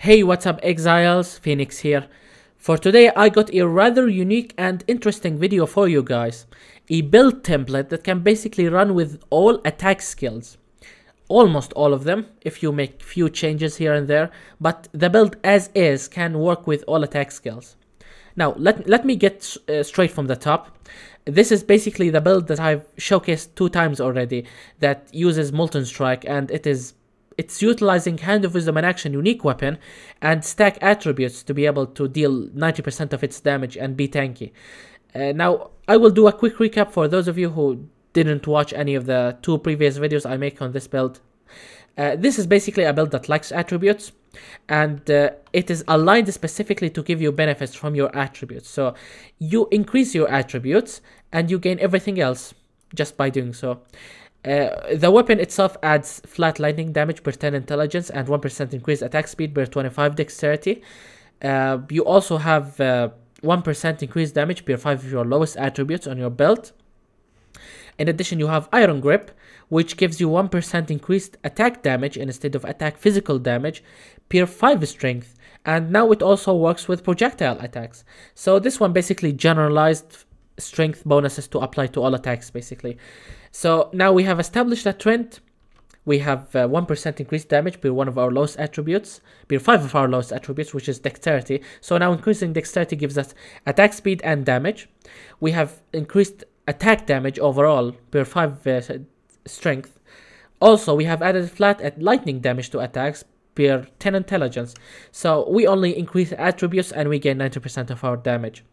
Hey, what's up Exiles? Phoenix here. For today I got a rather unique and interesting video for you guys. A build template that can basically run with all attack skills. Almost all of them, if you make few changes here and there, but the build as is can work with all attack skills. Now, let me get straight from the top. This is basically the build that I've showcased 2 times already that uses Molten Strike, and it's utilizing Hand of Wisdom and Action unique weapon and stack attributes to be able to deal 90% of its damage and be tanky. Now, I will do a quick recap for those of you who didn't watch any of the 2 previous videos I make on this build. This is basically a build that likes attributes, and it is aligned specifically to give you benefits from your attributes. So you increase your attributes and you gain everything else just by doing so. The weapon itself adds flat lightning damage per 10 intelligence and 1% increased attack speed per 25 dexterity. You also have 1% increased damage per 5 of your lowest attributes on your belt. In addition, you have Iron Grip, which gives you 1% increased attack damage instead of attack physical damage per 5 strength. And now it also works with projectile attacks. So this one basically generalized strength bonuses to apply to all attacks basically. So now we have established a trend. We have 1% increased damage per 1 of our lowest attributes, per 5 of our lowest attributes, which is dexterity. So now increasing dexterity gives us attack speed and damage. We have increased attack damage overall per 5 strength. Also, we have added flat at lightning damage to attacks per 10 intelligence. So we only increase attributes and we gain 90% of our damage.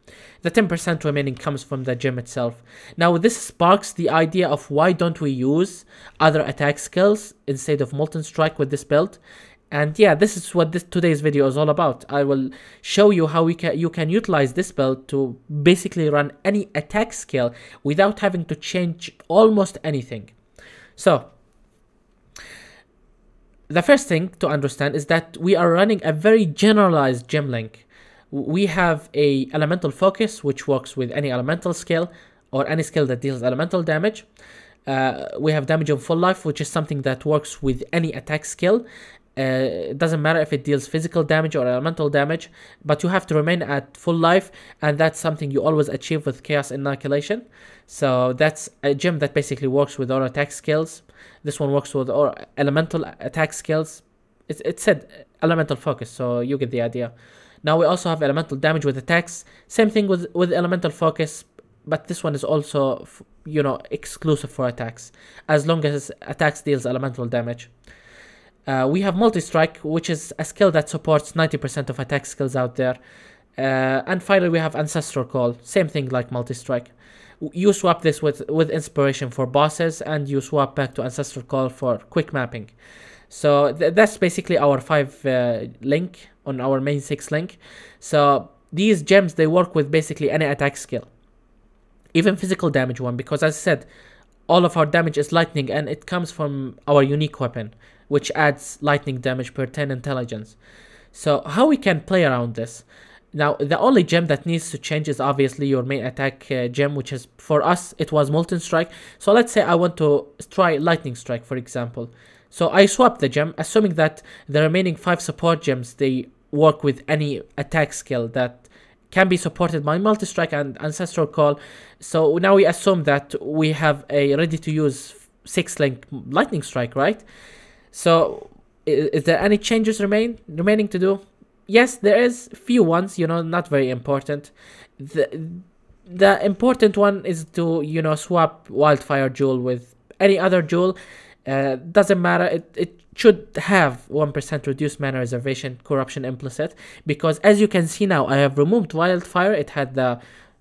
The 10% remaining comes from the gem itself. Now this sparks the idea of why don't we use other attack skills instead of Molten Strike with this build. And yeah, this is what today's video is all about. I will show you how you can utilize this build to basically run any attack skill without having to change almost anything. So the first thing to understand is that we are running a very generalized gem link. We have a elemental focus, which works with any elemental skill or any skill that deals elemental damage. We have damage on full life, which is something that works with any attack skill. It doesn't matter if it deals physical damage or elemental damage, but you have to remain at full life, and that's something you always achieve with Chaos Inoculation. So that's a gem that basically works with all attack skills. This one works with all elemental attack skills. It said elemental focus, so you get the idea. Now we also have elemental damage with attacks. Same thing with elemental focus, but this one is also, exclusive for attacks, as long as attacks deals elemental damage. We have Multi-Strike, which is a skill that supports 90% of attack skills out there. And finally, we have Ancestral Call. Same thing like Multi-Strike. You swap this with Inspiration for bosses, and you swap back to Ancestral Call for quick mapping. So that's basically our 5 link on our main 6 link. So these gems, they work with basically any attack skill. Even physical damage one, because as I said, all of our damage is lightning, and it comes from our unique weapon, which adds lightning damage per 10 intelligence. So how we can play around this? Now, the only gem that needs to change is obviously your main attack gem, which is, for us, it was Molten Strike. So let's say I want to try Lightning Strike, for example. So I swap the gem, assuming that the remaining 5 support gems, they work with any attack skill that can be supported by Multi-Strike and Ancestral Call. So now we assume that we have a ready-to-use 6-link Lightning Strike, right? So is there any changes remaining to do? Yes, there is few ones, not very important. The important one is to, swap Wildfire Jewel with any other jewel. Doesn't matter, it should have 1% reduced mana reservation corruption implicit, because as you can see now, I have removed Wildfire. It had the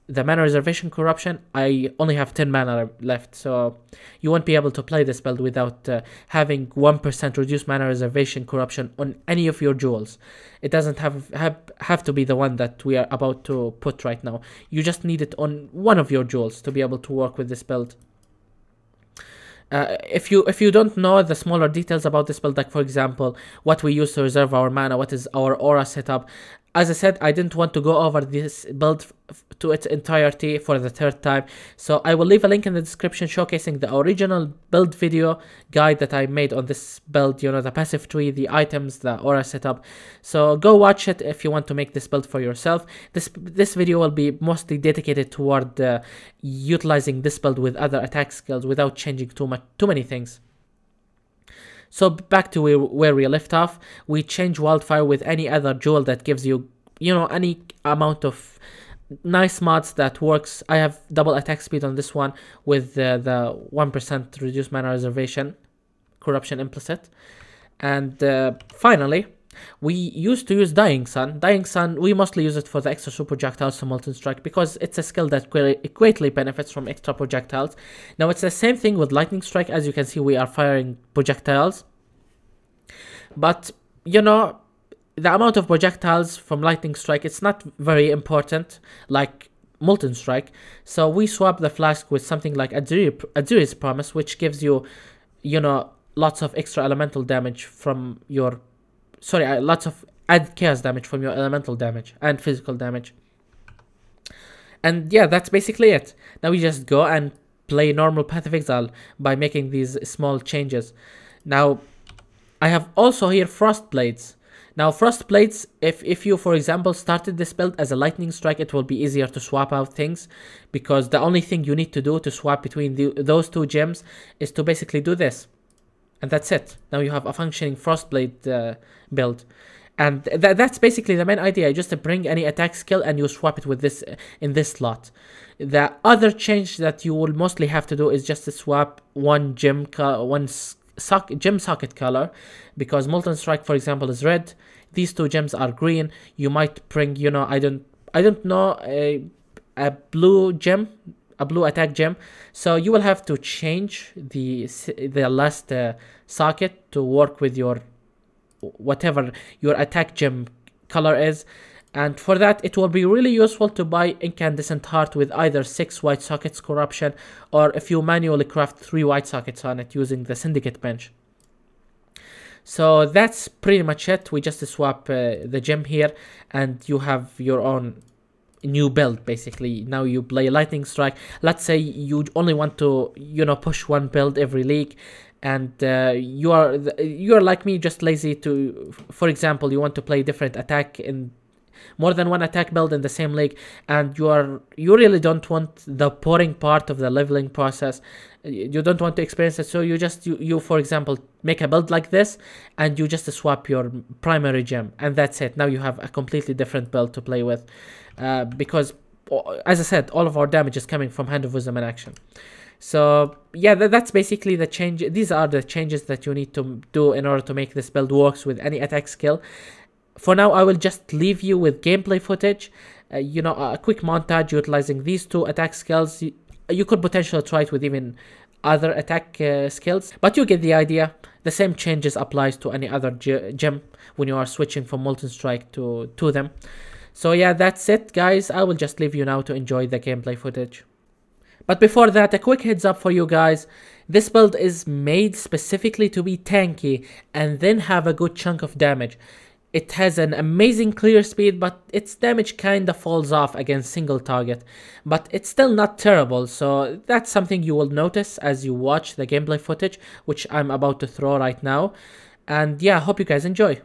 mana reservation corruption. I only have 10 mana left, so you won't be able to play this build without having 1% reduced mana reservation corruption on any of your jewels. It doesn't have to be the one that we are about to put right now. You just need it on one of your jewels to be able to work with this build. If you don't know the smaller details about this build, like for example, what we use to reserve our mana, what is our aura setup, As I said, I didn't want to go over this build to its entirety for the third time, so I will leave a link in the description showcasing the original build video guide that I made on this build, you know, the passive tree, the items, the aura setup. So go watch it if you want to make this build for yourself. This video will be mostly dedicated toward utilizing this build with other attack skills without changing too many things. So back to where we left off, we change Wildfire with any other jewel that gives you, you know, any amount of nice mods that works. I have double attack speed on this one with the 1% reduced mana reservation, corruption implicit. And finally, we used to use Dying Sun. Dying Sun, we mostly use it for the extra super projectiles to Molten Strike because it's a skill that greatly benefits from extra projectiles. Now it's the same thing with Lightning Strike. As you can see, we are firing projectiles. But, you know, the amount of projectiles from Lightning Strike, it's not very important like Molten Strike. So we swap the flask with something like Azuri's Promise, which gives you, you know, lots of extra elemental damage from your... Sorry, lots of added chaos damage from your elemental damage and physical damage. And yeah, that's basically it. Now we just go and play normal Path of Exile by making these small changes. Now, I have also here Frost Blades. Now, Frost Blades, if you, for example, started this build as a Lightning Strike, it will be easier to swap out things because the only thing you need to do to swap between those two gems is to basically do this. And that's it. Now you have a functioning Frostblade build. And that's basically the main idea. Just to bring any attack skill and you swap it with this in this slot. The other change that you will mostly have to do is just to swap one gem socket color. Because Molten Strike, for example, is red. These two gems are green. You might bring, you know, I don't know, a blue gem, a blue attack gem. So you will have to change the last socket to work with your whatever your attack gem color is. And for that, it will be really useful to buy Incandescent Heart with either 6 white sockets corruption, or if you manually craft 3 white sockets on it using the Syndicate bench. So that's pretty much it. We just swap the gem here and you have your own new build. Basically now you play Lightning Strike. Let's say you only want to, you know, push one build every league, and you're like me, just lazy to, for example, you want to play different attack in more than one attack build in the same league, and you really don't want the boring part of the leveling process. You don't want to experience it, so you for example make a build like this and you just swap your primary gem, and that's it. Now you have a completely different build to play with, because as I said, all of our damage is coming from Hand of Wisdom in action. So yeah, that's basically the change. These are the changes that you need to do in order to make this build works with any attack skill. For now, I will just leave you with gameplay footage, you know, a quick montage utilizing these two attack skills. You could potentially try it with even other attack skills, but you get the idea. The same changes applies to any other gem when you are switching from Molten Strike to them. So yeah, that's it, guys. I will just leave you now to enjoy the gameplay footage. But before that, a quick heads up for you guys. This build is made specifically to be tanky and then have a good chunk of damage. It has an amazing clear speed, but its damage kinda falls off against single target. But it's still not terrible, so that's something you will notice as you watch the gameplay footage, which I'm about to throw right now. And yeah, hope you guys enjoy.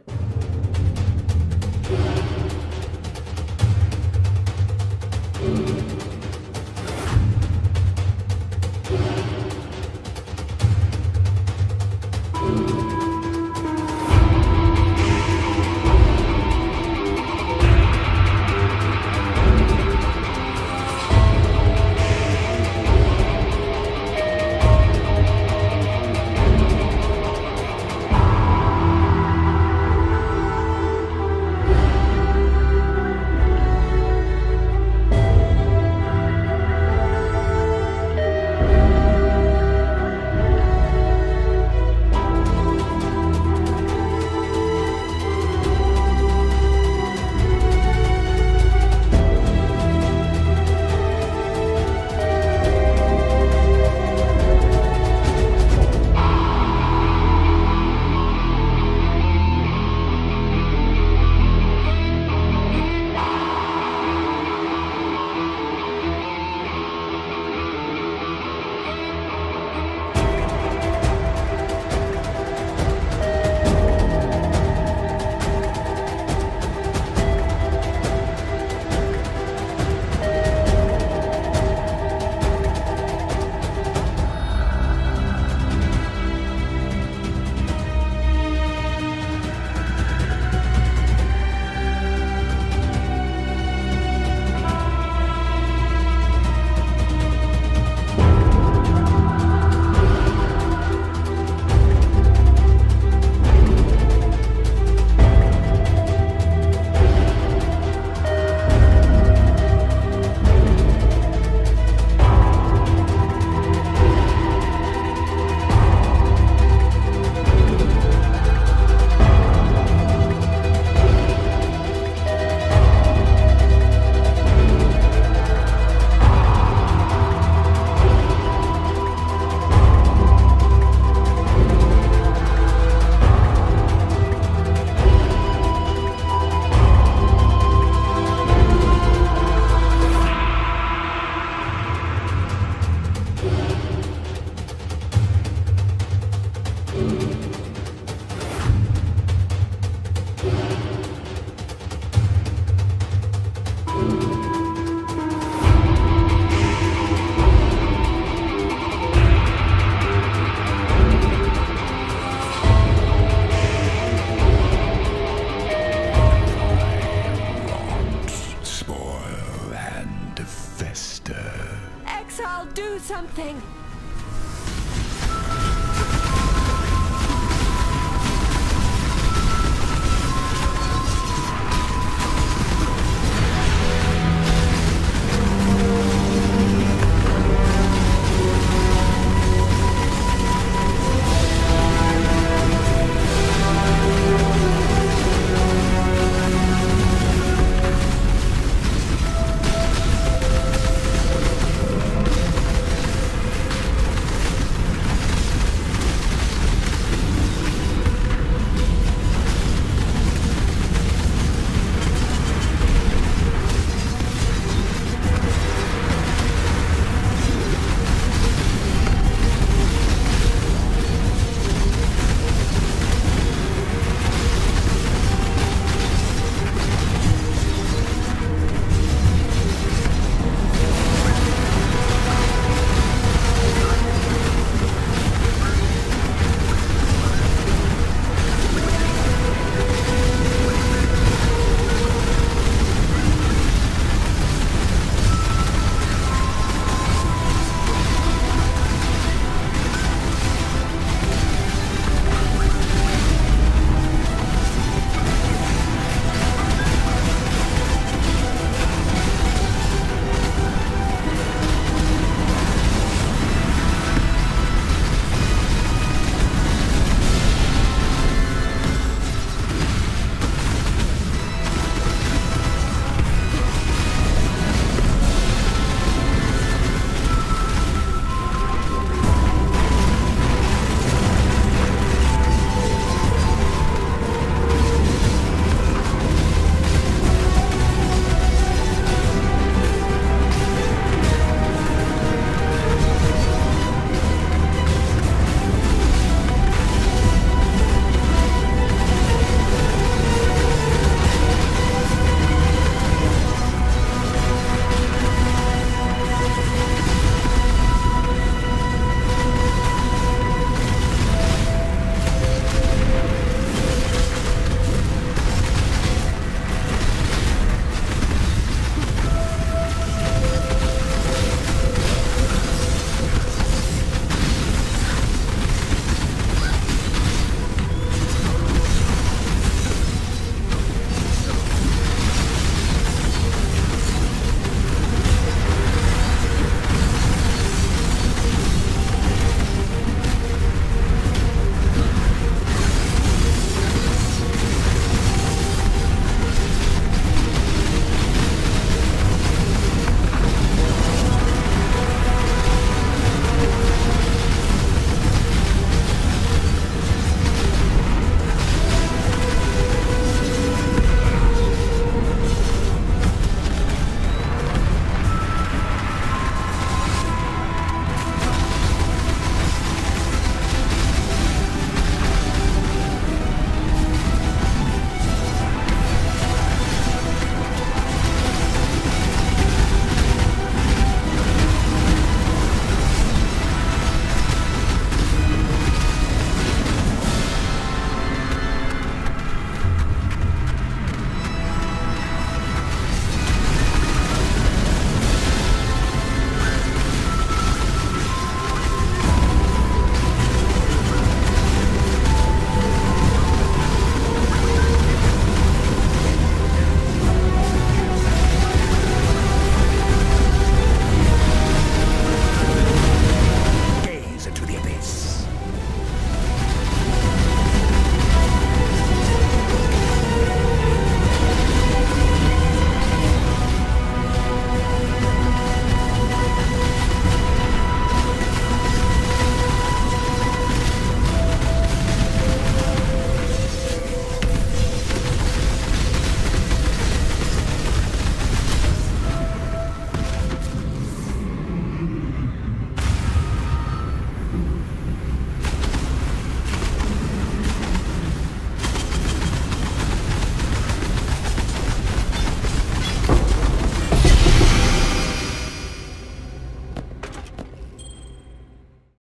something!